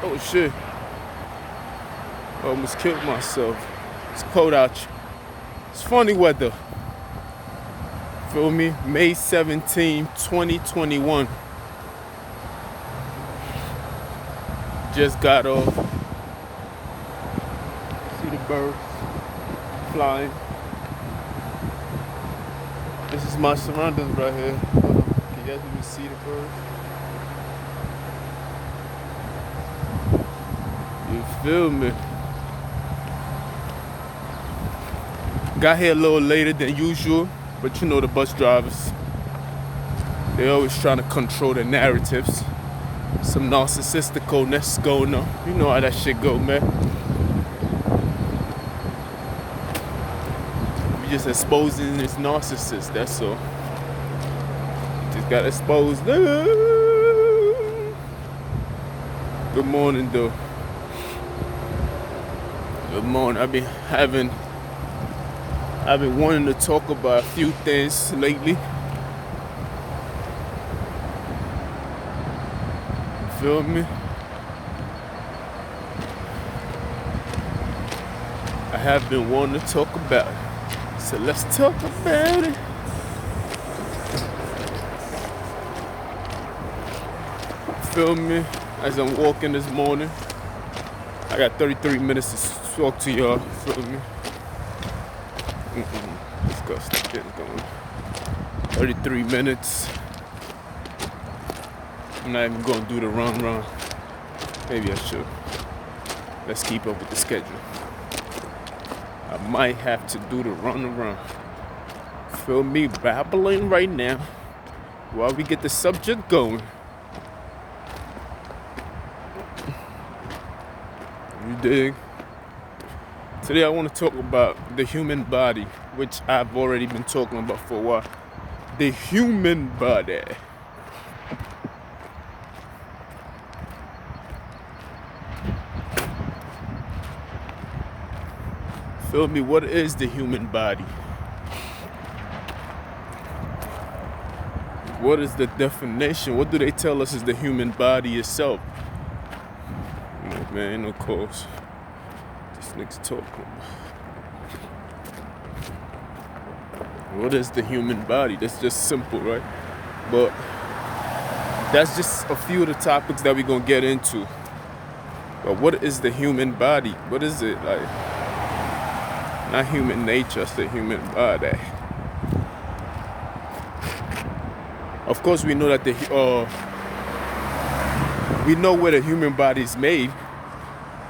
Oh shit. I almost killed myself. It's cold out. It's funny weather. Feel me? May 17, 2021. Just got off. See the birds flying. This is my surroundings right here. Hold on. Can you guys even see the birds? You feel me? Got here a little later than usual, but you know the bus drivers. They always trying to control the narratives. Some narcissisticalness going on. You know how that shit go, man. We just exposing this narcissist, that's all. Just got exposed. Good morning, though. Good morning. I've been wanting to talk about a few things lately. Feel me? I have been wanting to talk about it. So let's talk about it. Feel me? As I'm walking this morning, I got 33 minutes to talk to y'all. Feel me? Let's go. Stop getting going. 33 minutes. I'm not even gonna do the run. Maybe I should. Let's keep up with the schedule. I might have to do the run. Feel me? Babbling right now while we get the subject going. You dig? Today I want to talk about the human body, which I've already been talking about for a while. The human body. Feel me? What is the human body? What is the definition? What do they tell us is the human body itself? Man, no calls. This nigga's talking. What is the human body? That's just simple, right? But that's just a few of the topics that we're gonna get into. But what is the human body? What is it like? Not human nature, it's the human body. Of course, we know that we know where the human body is made.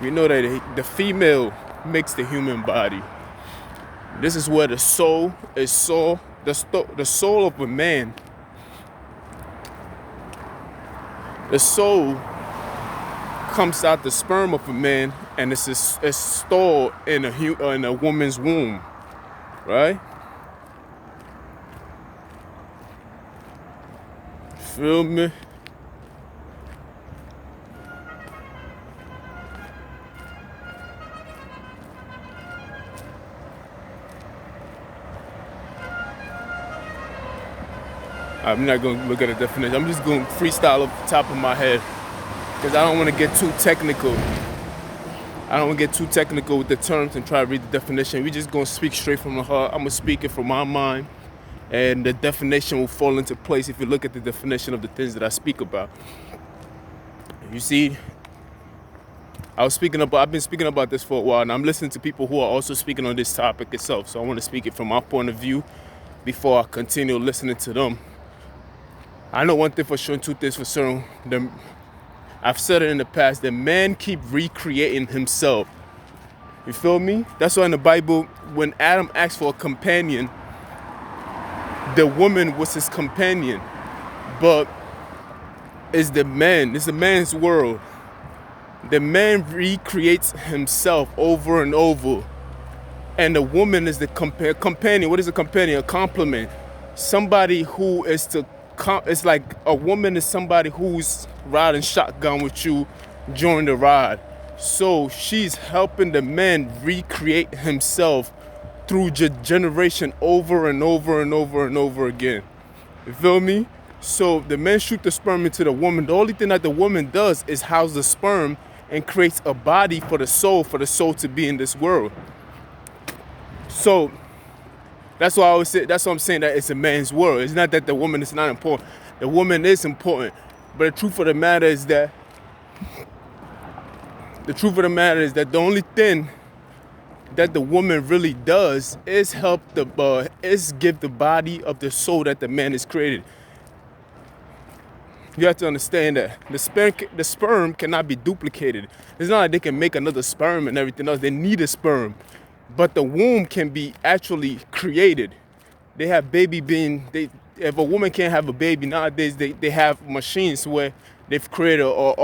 We know that the female makes the human body. This is where the soul is the soul of a man. The soul comes out the sperm of a man and it's stored in a woman's womb, right? Feel me? I'm not going to look at a definition. I'm just going to freestyle off the top of my head because I don't want to get too technical. I don't want to get too technical with the terms and try to read the definition. We're just going to speak straight from the heart. I'm going to speak it from my mind, and the definition will fall into place if you look at the definition of the things that I speak about. You see, I've been speaking about this for a while, and I'm listening to people who are also speaking on this topic itself. So I want to speak it from my point of view before I continue listening to them. I know one thing for sure and two things for certain. I've said it in the past, that man keep recreating himself. You feel me? That's why in the Bible, when Adam asked for a companion, the woman was his companion. But it's the man's world. The man recreates himself over and over. And the woman is the companion. What is a companion? A complement. Somebody who is it's like a woman is somebody who's riding shotgun with you during the ride. So she's helping the man recreate himself through generation over and over and over and over again. You feel me? So the man shoot the sperm into the woman. The only thing that the woman does is house the sperm and creates a body for the soul to be in this world. So that's why I always say, that's what I'm saying, that it's a man's world. It's not that the woman is not important. The woman is important. But the truth of the matter is that the only thing that the woman really does is give the body of the soul that the man is created. You have to understand that the sperm cannot be duplicated. It's not like they can make another sperm and everything else. They need a sperm. But the womb can be actually created. They have if a woman can't have a baby nowadays, they have machines where they've created an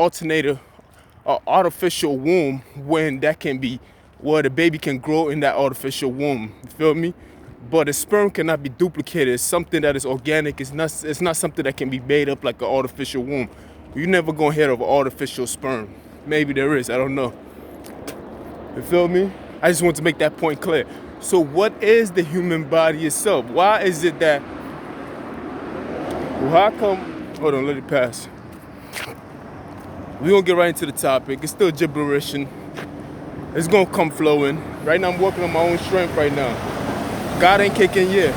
artificial womb where the baby can grow in that artificial womb. You feel me? But the sperm cannot be duplicated. It's something that is organic. It's not something that can be made up like an artificial womb. You're never gonna hear of an artificial sperm. Maybe there is, I don't know. You feel me? I just want to make that point clear. So what is the human body itself? Why is it that, how come, hold on, let it pass. We're gonna get right into the topic. It's still gibberishing. It's gonna come flowing. Right now I'm working on my own strength right now. God ain't kicking yet.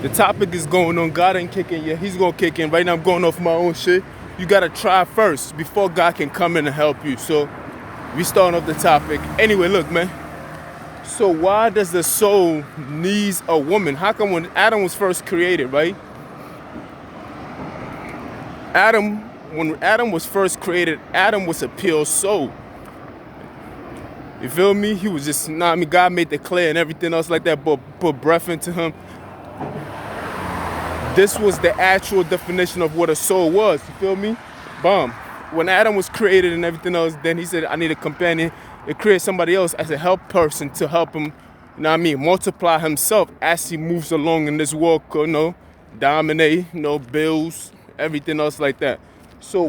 The topic is going on. God ain't kicking yet. He's gonna kick in. Right now I'm going off my own shit. You gotta try first before God can come in and help you. So we starting off the topic. Anyway, look, man. So why does the soul need a woman? How come when Adam was first created, right? When Adam was first created, Adam was a pure soul. You feel me? He was just, God made the clay and everything else like that, but put breath into him. This was the actual definition of what a soul was. You feel me? Boom. When Adam was created and everything else, then he said, I need a companion. It created somebody else as a help person to help him, multiply himself as he moves along in this world, dominate, bills, everything else like that. So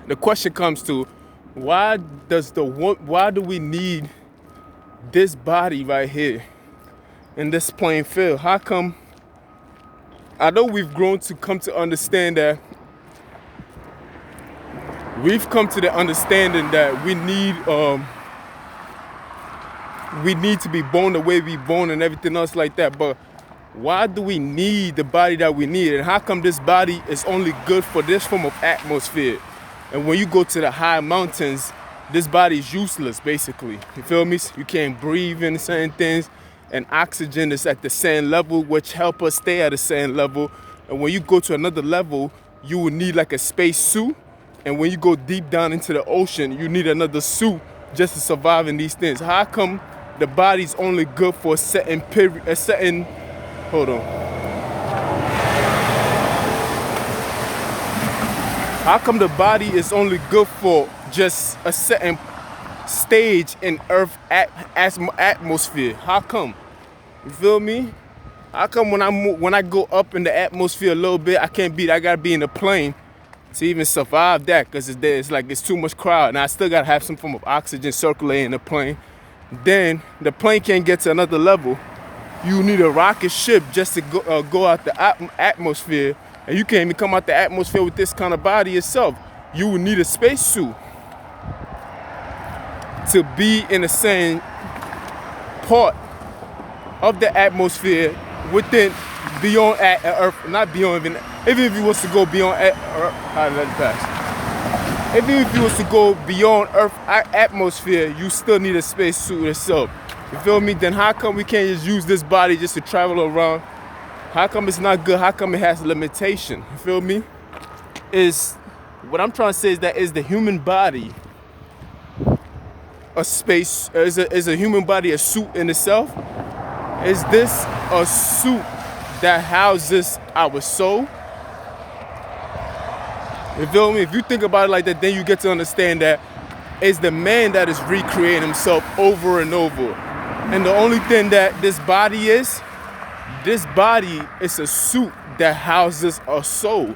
the question comes to, why do we need this body right here in this playing field? How come? I know we've grown to come to understand that we've come to the understanding that we need to be born the way we born and everything else like that. But why do we need the body that we need? And how come this body is only good for this form of atmosphere? And when you go to the high mountains, this body is useless, basically. You feel me? You can't breathe in certain things. And oxygen is at the same level, which help us stay at the same level. And when you go to another level, you will need like a space suit. And when you go deep down into the ocean, you need another suit just to survive in these things. How come the body's only good for a certain period, hold on. How come the body is only good for just a certain stage in Earth atmosphere? How come? You feel me? How come when I go up in the atmosphere a little bit, I gotta be in a plane to even survive that, because it's too much crowd, and I still gotta have some form of oxygen circulating in the plane. Then the plane can't get to another level. You need a rocket ship just to go out the atmosphere, and you can't even come out the atmosphere with this kind of body itself. You will need a spacesuit to be in the same part of the atmosphere beyond Earth, not beyond even if you was to go beyond Earth, even if you was to go beyond Earth atmosphere, you still need a spacesuit itself. You feel me? Then how come we can't just use this body just to travel around? How come it's not good? How come it has limitation? You feel me? What I'm trying to say is that is the human body a space? Is a human body a suit in itself? Is this a suit that houses our soul? You feel me? If you think about it like that, then you get to understand that it's the man that is recreating himself over and over. And the only thing that this body is a suit that houses a soul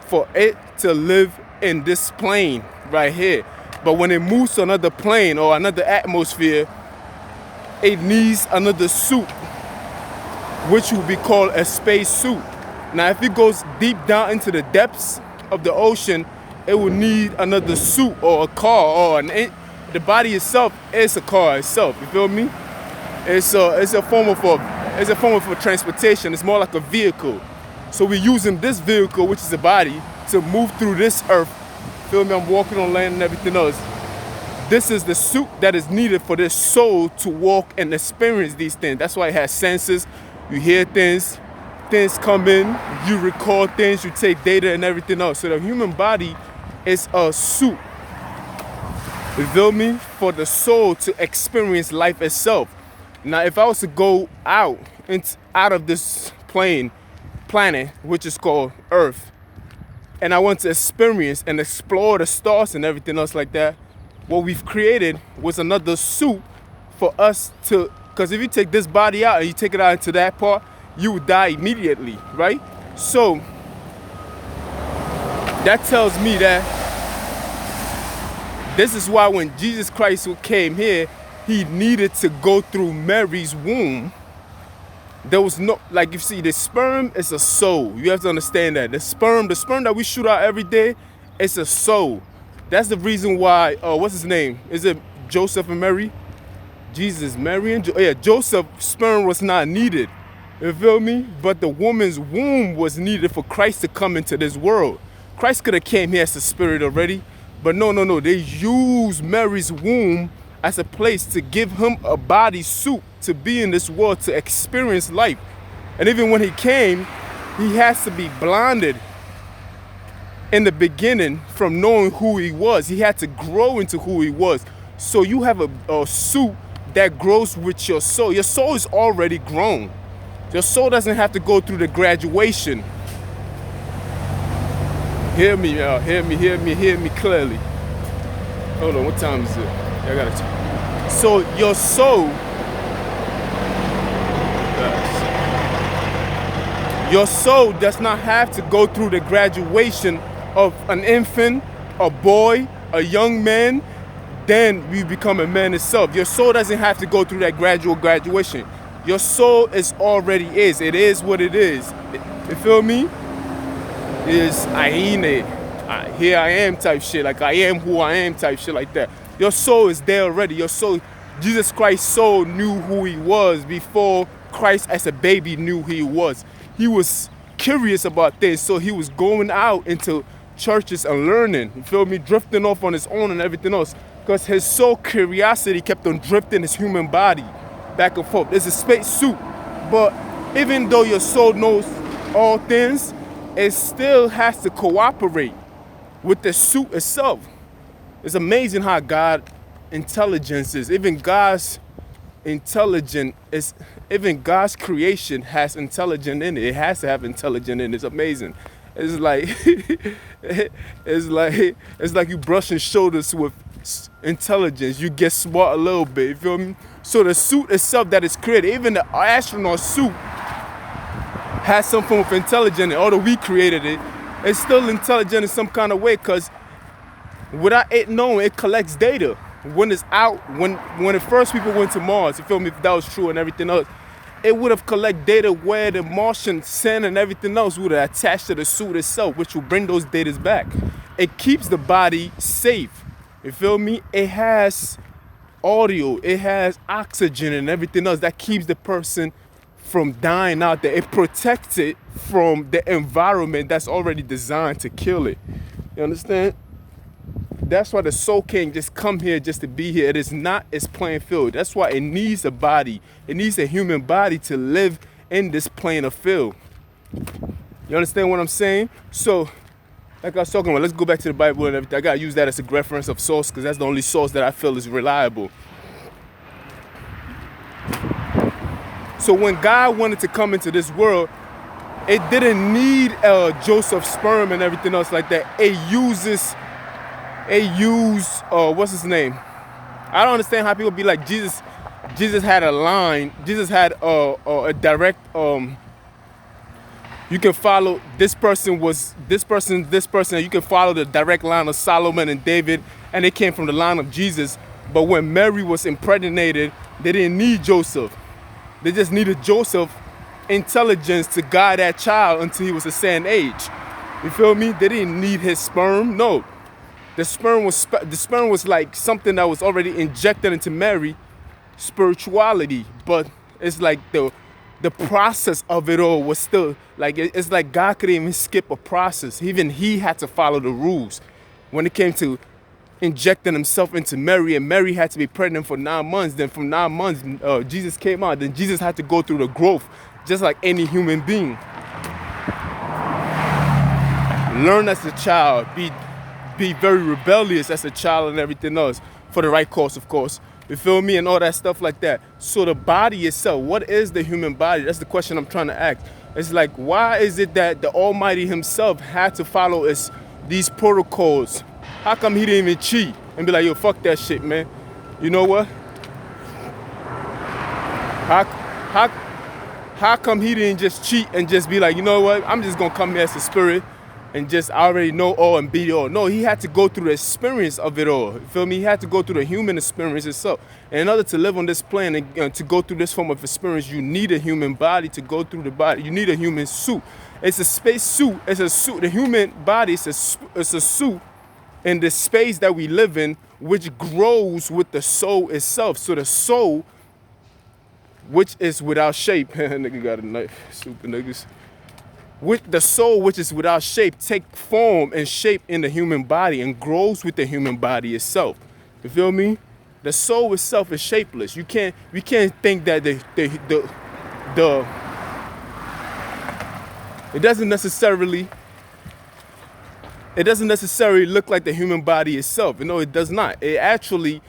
for it to live in this plane right here. But when it moves to another plane or another atmosphere, it needs another suit which will be called a space suit. Now, if it goes deep down into the depths of the ocean, it will need another suit or a car or the body itself is a car itself. You feel me? It's a form of a transportation. It's more like a vehicle. So we're using this vehicle, which is a body, to move through this earth. Feel me? I'm walking on land and everything else. This is the suit that is needed for this soul to walk and experience these things. That's why it has senses. You hear things come in, you record things, you take data and everything else. So the human body is a suit, you feel me, for the soul to experience life itself. Now, if I was to go out of this planet, which is called Earth, and I want to experience and explore the stars and everything else like that, what we've created was another suit for us to, because if you take this body out and you take it out into that part, you would die immediately, right? So that tells me that this is why when Jesus Christ came here, he needed to go through Mary's womb. There was no, like you see, the sperm is a soul. You have to understand that. The sperm that we shoot out every day, it's a soul. That's the reason why, what's his name? Is it Joseph and Mary? Jesus, Mary and Joseph's sperm was not needed. You feel me? But the woman's womb was needed for Christ to come into this world. Christ could have came here as a spirit already. But no. They used Mary's womb as a place to give him a body suit to be in this world, to experience life. And even when he came, he has to be blinded in the beginning from knowing who he was. He had to grow into who he was. So you have a suit that grows with your soul. Your soul is already grown. Your soul doesn't have to go through the graduation. Hear me, y'all. Hear me clearly. Hold on, what time is it? I gotta check. So your soul, does not have to go through the graduation of an infant, a boy, a young man, then you become a man itself. Your soul doesn't have to go through that graduation. Your soul is. It is what it is. You feel me? Is here I am type shit. Like I am who I am type shit like that. Your soul is there already. Your soul, Jesus Christ's soul knew who he was before Christ as a baby knew who he was. He was curious about things, so he was going out into churches and learning. You feel me? Drifting off on his own and everything else. Because his soul curiosity kept on drifting his human body back and forth. It's a space suit. But even though your soul knows all things, it still has to cooperate with the suit itself. It's amazing how God's intelligence is. Even God's creation has intelligence in it. It has to have intelligence in it. It's amazing. It's like it's like you brushing shoulders with intelligence. You get smart a little bit. You feel me? So the suit itself that is created, even the astronaut suit, has some form of intelligence in it. Although we created it, it's still intelligent in some kind of way, because without it knowing, it collects data. When it's out, when the first people went to Mars, you feel me, if that was true and everything else, it would have collected data where the Martian sand and everything else would have attached to the suit itself, which will bring those data back. It keeps the body safe. You feel me? It has audio, it has oxygen and everything else that keeps the person from dying out there. It protects it from the environment that's already designed to kill it. You understand? That's why the soul can't just come here just to be here. It is not its playing field. That's why it needs a body. It needs a human body to live in this plane of field. You understand what I'm saying? So, like I was talking about, let's go back to the Bible and everything. I gotta use that as a reference of source, because that's the only source that I feel is reliable. So when God wanted to come into this world, it didn't need Joseph's sperm and everything else like that. It used what's his name? I don't understand how people be like, Jesus had a line. Jesus had a direct, you can follow this person, and you can follow the direct line of Solomon and David, and they came from the line of Jesus. But when Mary was impregnated, they didn't need Joseph. They just needed Joseph intelligence to guide that child until he was a certain age. You feel me? They didn't need his sperm. No, the sperm was like something that was already injected into Mary, spirituality. But it's like the process of it all was still like it's like God couldn't even skip a process. Even he had to follow the rules when it came to injecting himself into Mary, and Mary had to be pregnant for 9 months. Then from 9 months, Jesus came out. Then Jesus had to go through the growth, just like any human being. Learn as a child, be very rebellious as a child and everything else, for the right cause, of course. You feel me? And all that stuff like that. So the body itself, what is the human body? That's the question I'm trying to ask. It's like, why is it that the Almighty himself had to follow these protocols? How come he didn't even cheat and be like, yo, fuck that shit, man? You know what? How come he didn't just cheat and just be like, you know what? I'm just gonna come here as a spirit and just already know all and be all. No, he had to go through the experience of it all. You feel me? He had to go through the human experience itself. And in order to live on this plane and to go through this form of experience, you need a human body to go through the body. You need a human suit. It's a space suit. It's a suit. The human body is a suit in the space that we live in, which grows with the soul itself. So the soul, which is without shape, nigga got a knife, super niggas. With the soul, which is without shape, take form and shape in the human body and grows with the human body itself. You feel me? The soul itself is shapeless. We can't think that it doesn't necessarily look like the human body itself. No, it does not. It actually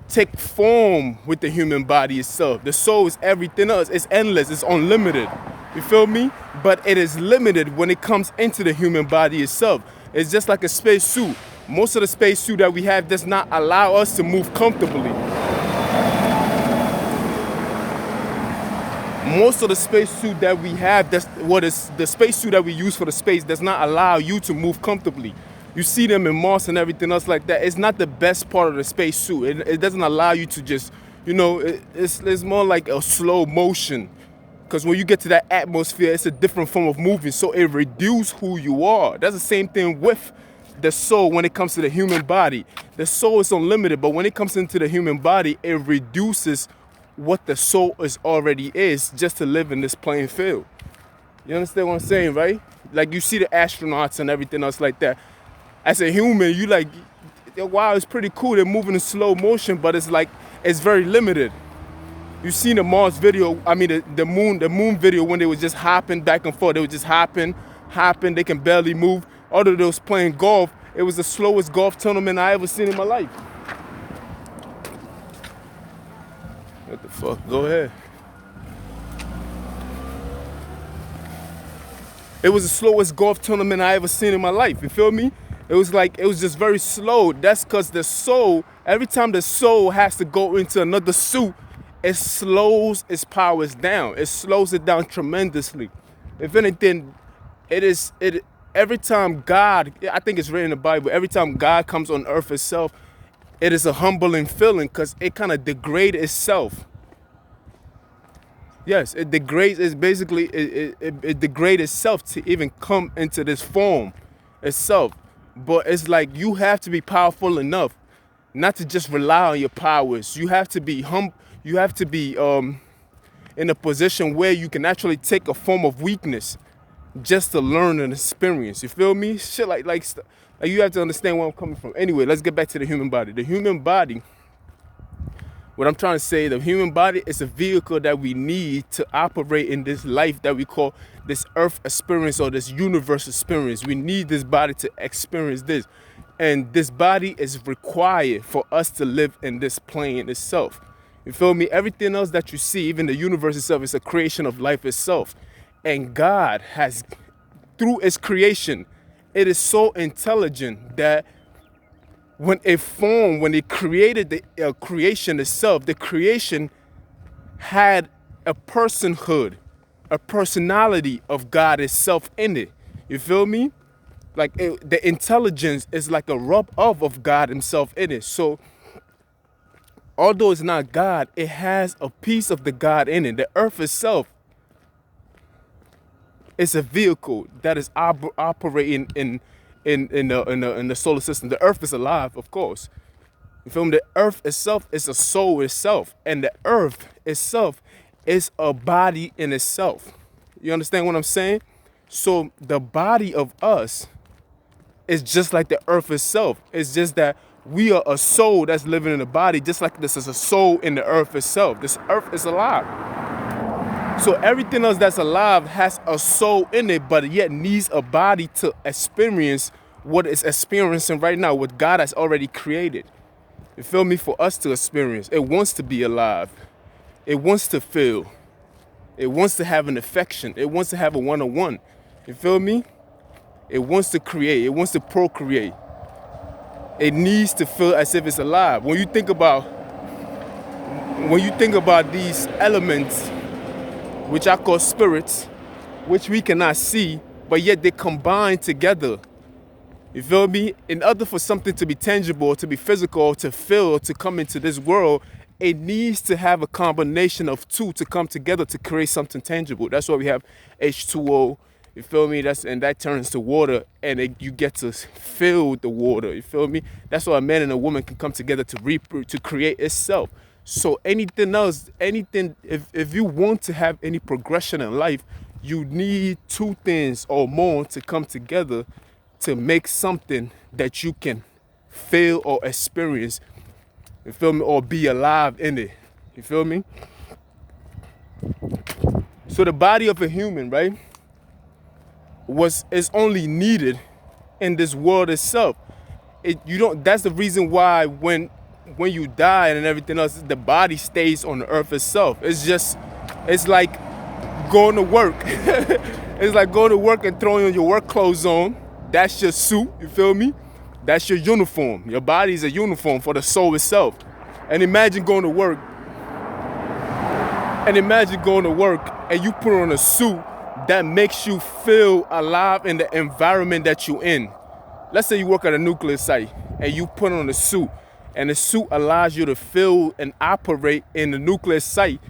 take form with the human body itself. The soul is everything else. It's endless. It's unlimited. You feel me? But it is limited when it comes into the human body itself. It's just like a space suit. Most of the space suit that we have does not allow us to move comfortably. Most of the space suit that we have, the space suit that we use for the space does not allow you to move comfortably. You see them in Mars and everything else like that. It's not the best part of the space suit. It doesn't allow you to just, it's more like a slow motion. Because when you get to that atmosphere, it's a different form of movement. So it reduces who you are. That's the same thing with the soul when it comes to the human body. The soul is unlimited, but when it comes into the human body, it reduces what the soul already is just to live in this playing field. You understand what I'm saying, right? Like you see the astronauts and everything else like that. As a human, you like, wow, it's pretty cool. They're moving in slow motion, but it's like, it's very limited. You seen the Mars video, the moon video when they was just hopping back and forth. They were just hopping, they can barely move. Although they was playing golf, it was the slowest golf tournament I ever seen in my life. What the fuck? Go ahead. It was the slowest golf tournament I ever seen in my life. You feel me? It was just very slow. That's because the soul, every time the soul has to go into another suit, it slows its powers down. It slows it down tremendously. If anything, every time God, I think it's written in the Bible, every time God comes on earth itself, it is a humbling feeling because it kind of degrades itself. Yes, it degrades, it degrades itself to even come into this form itself. But it's like you have to be powerful enough not to just rely on your powers. You have to be humble. You have to be in a position where you can actually take a form of weakness just to learn and experience. You feel me? Shit like you have to understand where I'm coming from. Anyway, let's get back to the human body. The human body, what I'm trying to say, the human body is a vehicle that we need to operate in this life that we call this earth experience or this universe experience. We need this body to experience this. And this body is required for us to live in this plane itself. You feel me? Everything else that you see, even the universe itself, is a creation of life itself. And God has, through its creation, it is so intelligent that when it created the creation itself, the creation had a personhood, a personality of God itself in it. You feel me? Like the intelligence is like a rub off of God himself in it. So although it's not God, it has a piece of the God in it. The earth itself It's a vehicle that is operating in the solar system. The Earth is alive, of course. You feel me? The Earth itself is a soul itself, and the Earth itself is a body in itself. You understand what I'm saying? So the body of us is just like the Earth itself. It's just that we are a soul that's living in a body, just like this is a soul in the Earth itself. This Earth is alive. So everything else that's alive has a soul in it, but yet needs a body to experience what it's experiencing right now, what God has already created. You feel me? For us to experience. It wants to be alive. It wants to feel. It wants to have an affection. It wants to have a one-on-one. You feel me? It wants to create. It wants to procreate. It needs to feel as if it's alive. When you think about these elements, which I call spirits, which we cannot see, but yet they combine together. You feel me? In order for something to be tangible, to be physical, to feel, to come into this world, it needs to have a combination of two to come together to create something tangible. That's why we have H2O. You feel me? And that turns to water, and you get to feel the water. You feel me? That's why a man and a woman can come together to create itself. So anything else, if you want to have any progression in life, you need two things or more to come together to make something that you can feel or experience. You feel me? Or be alive in it. You feel me? So the body of a human, right, is only needed in this world itself. That's the reason why when you die and everything else, the body stays on the earth itself. It's like going to work. It's like going to work and throwing your work clothes on. That's your suit, you feel me? That's your uniform. Your body is a uniform for the soul itself. And imagine going to work. And you put on a suit that makes you feel alive in the environment that you're in. Let's say you work at a nuclear site and you put on a suit, and the suit allows you to feel and operate in the nuclear site,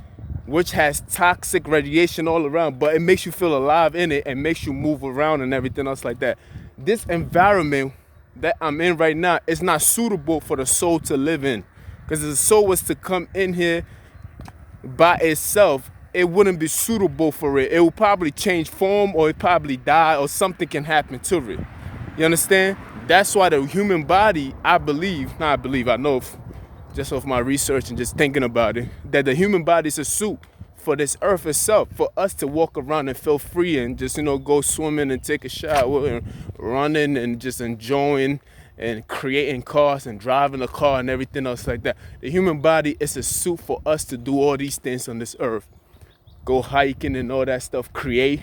which has toxic radiation all around, but it makes you feel alive in it and makes you move around and everything else like that. This environment that I'm in right now is not suitable for the soul to live in. Because if the soul was to come in here by itself, it wouldn't be suitable for it. It will probably change form, or it probably die, or something can happen to it. You understand? That's why the human body, I know just off my research and just thinking about it, that the human body is a suit for this earth itself, for us to walk around and feel free and just, go swimming and take a shower and running and just enjoying and creating cars and driving a car and everything else like that. The human body is a suit for us to do all these things on this earth. Go hiking and all that stuff, create,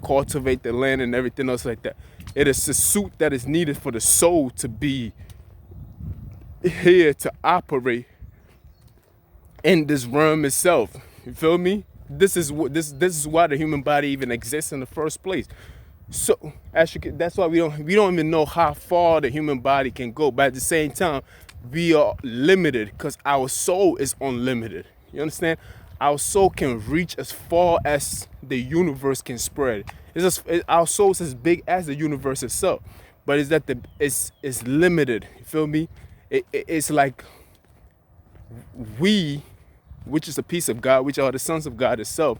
cultivate the land and everything else like that. It is a suit that is needed for the soul to be here to operate in this realm itself. You feel me? This is why the human body even exists in the first place. So that's why we don't even know how far the human body can go. But at the same time, we are limited because our soul is unlimited. You understand? Our soul can reach as far as the universe can spread. Our soul is as big as the universe itself, but it's limited. You feel me? It's like we, which is a piece of God, which are the sons of God itself,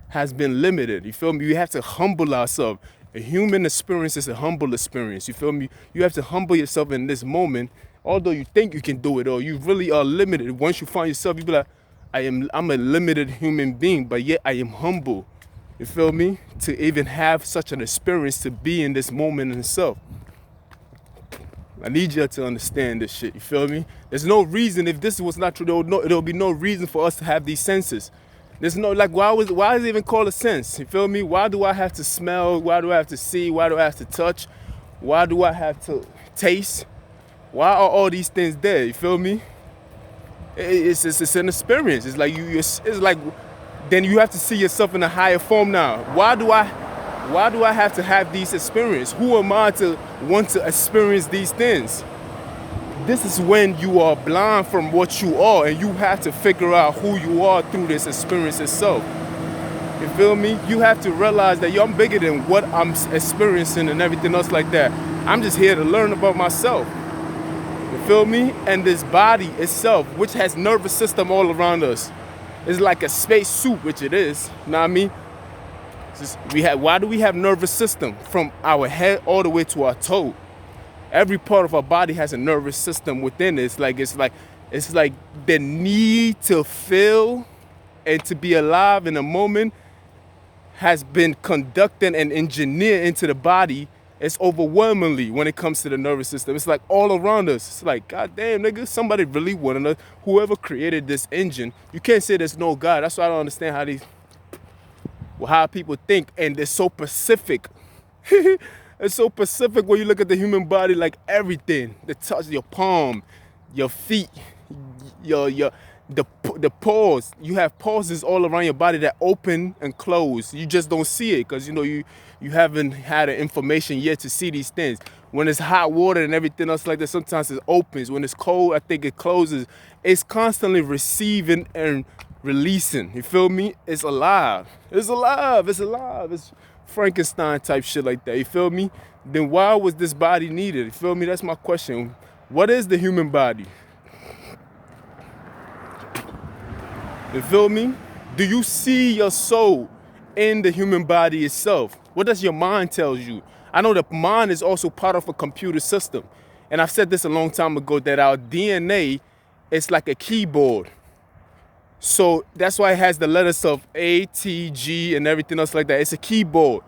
has been limited. You feel me? We have to humble ourselves. A human experience is a humble experience. You feel me? You have to humble yourself in this moment. Although you think you can do it, or you really are limited. Once you find yourself, you be like, I'm a limited human being, but yet I am humble. You feel me? To even have such an experience, to be in this moment in itself. I need you to understand this shit. You feel me? There's no reason, if this was not true, there'll be no reason for us to have these senses. There's no, why is it even called a sense? You feel me? Why do I have to smell? Why do I have to see? Why do I have to touch? Why do I have to taste? Why are all these things there? You feel me? It's an experience. It's like it's like, then you have to see yourself in a higher form now. Why do I have to have these experiences? Who am I to want to experience these things? This is when you are blind from what you are, and you have to figure out who you are through this experience itself. You feel me? You have to realize that, yo, I'm bigger than what I'm experiencing and everything else like that. I'm just here to learn about myself. You feel me? And this body itself, which has nervous system all around us, is like a space suit, which it is. You know what I mean? Why do we have nervous system from our head all the way to our toe? Every part of our body has a nervous system within it. It's like the need to feel and to be alive in a moment has been conducted and engineered into the body. It's overwhelmingly when it comes to the nervous system. It's like all around us. It's like, God damn, nigga, somebody really wanted us. Whoever created this engine, you can't say there's no God. That's why I don't understand how people think, and they're so specific. It's so specific when you look at the human body, like everything. The touch, your palm, your feet, the pores. You have pores all around your body that open and close. You just don't see it because you haven't had the information yet to see these things. When it's hot water and everything else like that, sometimes it opens. When it's cold, I think it closes. It's constantly receiving and releasing. You feel me? It's alive. It's alive. It's alive. It's Frankenstein type shit like that. You feel me? Then why was this body needed? You feel me? That's my question. What is the human body? You feel me? Do you see your soul in the human body itself? What does your mind tell you? I know the mind is also part of a computer system. And I've said this a long time ago that our DNA is like a keyboard. So that's why it has the letters of A, T, G, and everything else like that. It's a keyboard,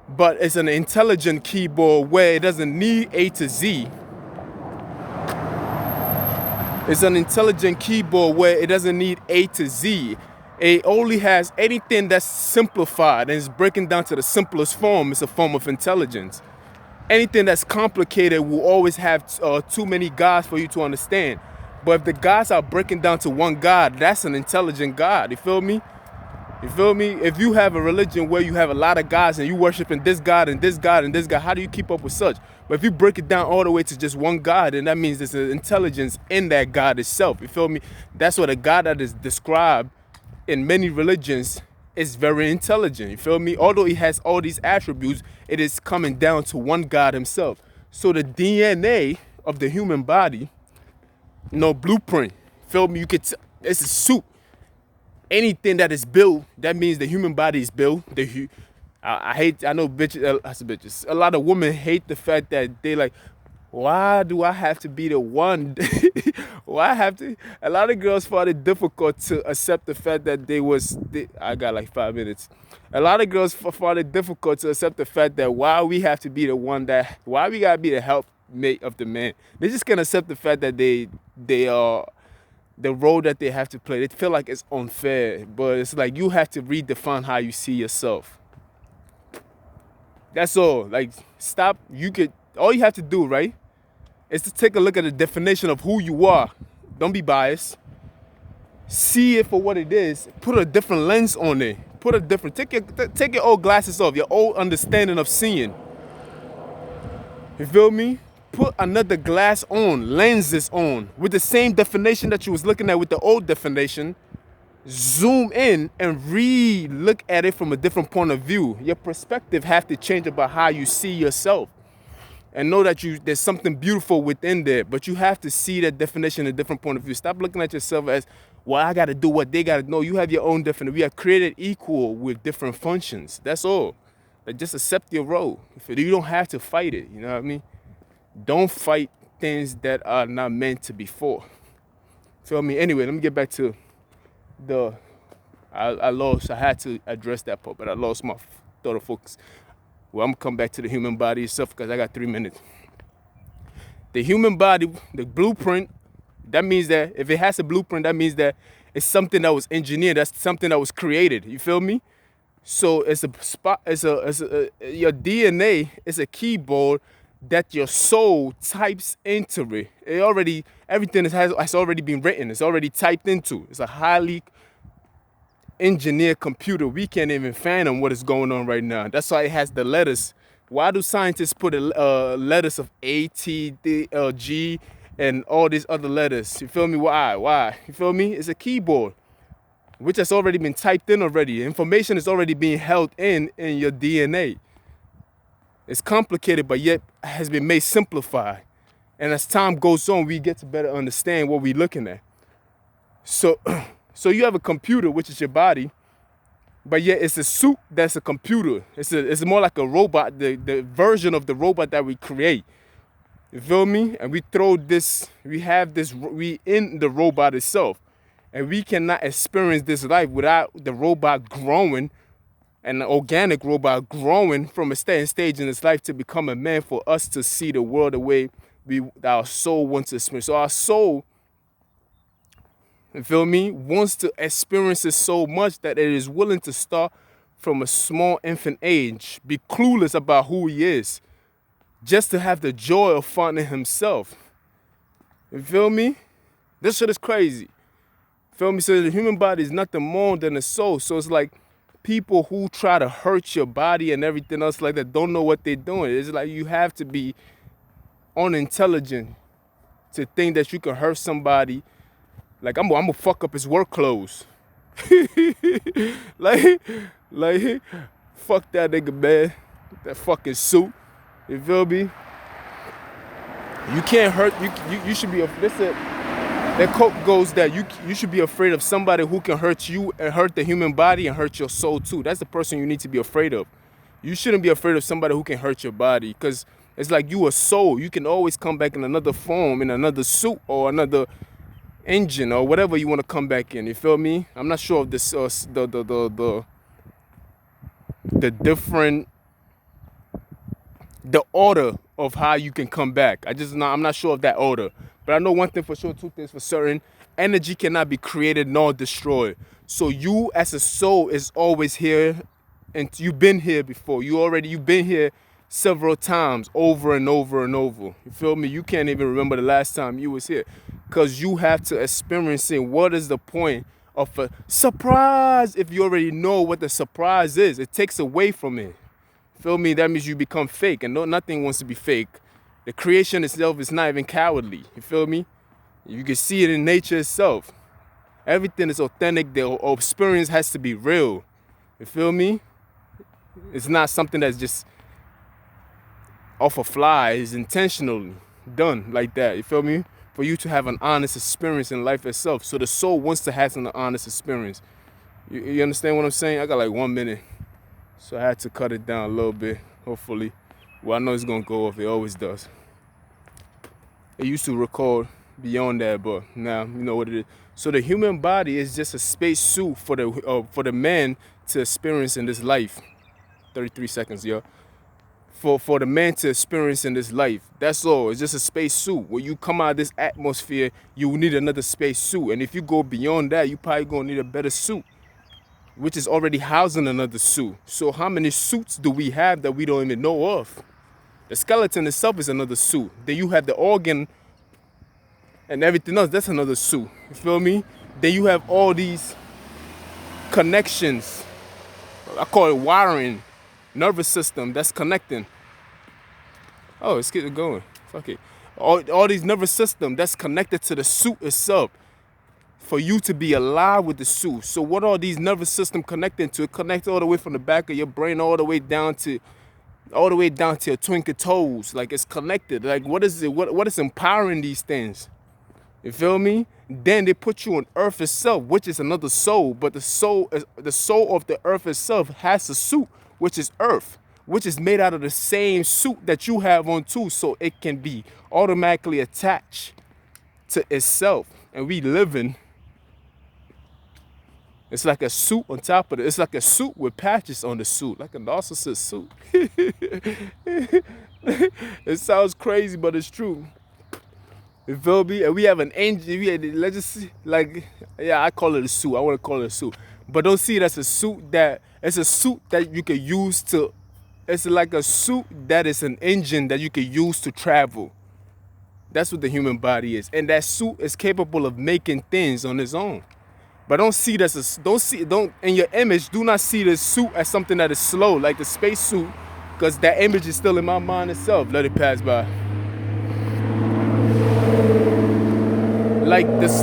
but it's an intelligent keyboard where it doesn't need A to Z. It's an intelligent keyboard where it doesn't need A to Z. It only has anything that's simplified and is breaking down to the simplest form. It's a form of intelligence. Anything that's complicated will always have too many gods for you to understand. But if the gods are breaking down to one God, that's an intelligent God. You feel me? You feel me? If you have a religion where you have a lot of gods and you worshiping this God and this God and this God, how do you keep up with such? But if you break it down all the way to just one God, then that means there's an intelligence in that God itself. You feel me? That's what a God that is described in many religions is very intelligent. You feel me? Although he has all these attributes, it is coming down to one God himself. So the DNA of the human body, blueprint. Feel me? It's a suit. Anything that is built, that means the human body is built. I know bitches. A lot of women hate the fact that they like, why do I have to be the one? Why I have to? A lot of girls find it difficult to accept the fact that I got like 5 minutes. A lot of girls find it difficult to accept the fact that why we have to be the one why we gotta be the helpmate of the man. They just can't accept the fact that they are the role that they have to play. They feel like it's unfair, but it's like you have to redefine how you see yourself. That's all. Like, stop. All you have to do, right, is to take a look at the definition of who you are. Don't be biased. See it for what it is. Put a different lens on it. Take your old glasses off, your old understanding of seeing. You feel me? Put another glass on, lenses on, with the same definition that you was looking at with the old definition. Zoom in and look at it from a different point of view. Your perspective has to change about how you see yourself. And know that there's something beautiful within there, but you have to see that definition in a different point of view. Stop looking at yourself as, well, I got to do what they got to know. You have your own definition. We are created equal with different functions. That's all. Like, just accept your role. You don't have to fight it. You know what I mean? Don't fight things that are not meant to be fought. Feel me? Anyway, let me get back to I had to address that part, but I lost my thought of focus. Well, I'm going to come back to the human body itself because I got 3 minutes. The human body, the blueprint, that means that if it has a blueprint, that means that it's something that was engineered. That's something that was created. You feel me? So it's your DNA is a keyboard that your soul types into it. Everything has already been written. It's already typed into. It's a highly engineered computer. We can't even fathom what is going on right now. That's why it has the letters. Why do scientists put letters of A, T, D, G, and all these other letters? You feel me? Why? You feel me? It's a keyboard. which has already been typed in already. Information is already being held in your DNA. It's complicated, but yet has been made simplified. And as time goes on, we get to better understand what we're looking at. So, so you have a computer, which is your body, but yet it's a suit that's a computer. It's more like a robot, the version of the robot that we create. You feel me? And we in the robot itself. And we cannot experience this life without the robot growing, and the organic robot growing from a certain stage in its life to become a man for us to see the world the way our soul wants to experience. So our soul, you feel me, wants to experience it so much that it is willing to start from a small infant age, be clueless about who he is, just to have the joy of finding himself. You feel me? This shit is crazy. Feel me? So the human body is nothing more than a soul. So it's like people who try to hurt your body and everything else like that don't know what they're doing. It's like you have to be unintelligent to think that you can hurt somebody. Like I'm gonna fuck up his work clothes. like fuck that nigga, man. That fucking suit. You feel me? You can't hurt. You should be. That quote goes that you should be afraid of somebody who can hurt you and hurt the human body and hurt your soul too. That's the person you need to be afraid of. You shouldn't be afraid of somebody who can hurt your body, because it's like you a soul. You can always come back in another form, in another suit or another engine or whatever you want to come back in. You feel me? I'm not sure of this the different the order of how you can come back. I'm not sure of that order. But I know one thing for sure, two things for certain. Energy cannot be created nor destroyed. So you as a soul is always here, and you've been here before. You've been here several times, over and over and over. You feel me? You can't even remember the last time you was here, because you have to experience it. What is the point of a surprise if you already know what the surprise is? It takes away from it. Feel me? That means you become fake, and nothing wants to be fake. The creation itself is not even cowardly. You feel me? You can see it in nature itself. Everything is authentic. The experience has to be real. You feel me? It's not something that's just off a fly. It's intentionally done like that. You feel me? For you to have an honest experience in life itself. So the soul wants to have an honest experience. You understand what I'm saying? I got like 1 minute. So I had to cut it down a little bit, hopefully. Well, I know it's going to go off. It always does. It used to record beyond that, but now you know what it is. So the human body is just a space suit for the man to experience in this life. 33 seconds, yo. For the man to experience in this life. That's all. It's just a space suit. When you come out of this atmosphere, you will need another space suit. And if you go beyond that, you probably going to need a better suit, which is already housing another suit. So how many suits do we have that we don't even know of? The skeleton itself is another suit. Then you have the organ and everything else. That's another suit. You feel me? Then you have all these connections. I call it wiring. Nervous system that's connecting. Oh, let's get it going. Fuck it. All these nervous system that's connected to the suit itself, for you to be alive with the suit. So what are these nervous system connecting to? It connects all the way from the back of your brain all the way down to your twinkle toes. Like, it's connected. Like, what is it? What is empowering these things? You feel me? Then they put you on earth itself, which is another soul. But the soul of the earth itself has a suit, which is earth, which is made out of the same suit that you have on too. So it can be automatically attached to itself. And we living. It's like a suit on top of it. It's like a suit with patches on the suit, like a narcissist suit. It sounds crazy, but it's true. You feel me? And we have an engine. Let's just see, like, yeah, I call it a suit. I want to call it a suit. But don't see it as a suit it's a suit that you can use to, it's like a suit that is an engine that you can use to travel. That's what the human body is. And that suit is capable of making things on its own. But don't see that as in your image, do not see the suit as something that is slow, like the space suit, because that image is still in my mind itself. Let it pass by. Like this.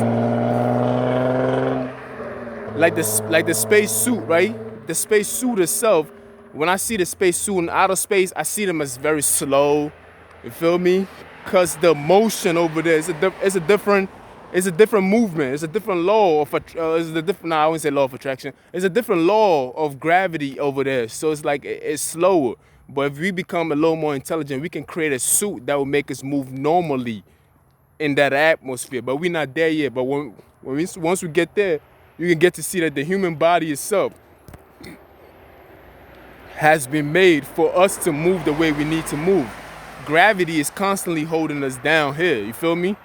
like the space suit, right? The space suit itself. When I see the space suit in outer space, I see them as very slow. You feel me? Cause the motion over there is it's a different movement. It's a different law of it's a different. No, I wouldn't say law of attraction. It's a different law of gravity over there. So it's like it's slower. But if we become a little more intelligent, we can create a suit that will make us move normally in that atmosphere. But we're not there yet. But once we get there, you can get to see that the human body itself has been made for us to move the way we need to move. Gravity is constantly holding us down here. You feel me?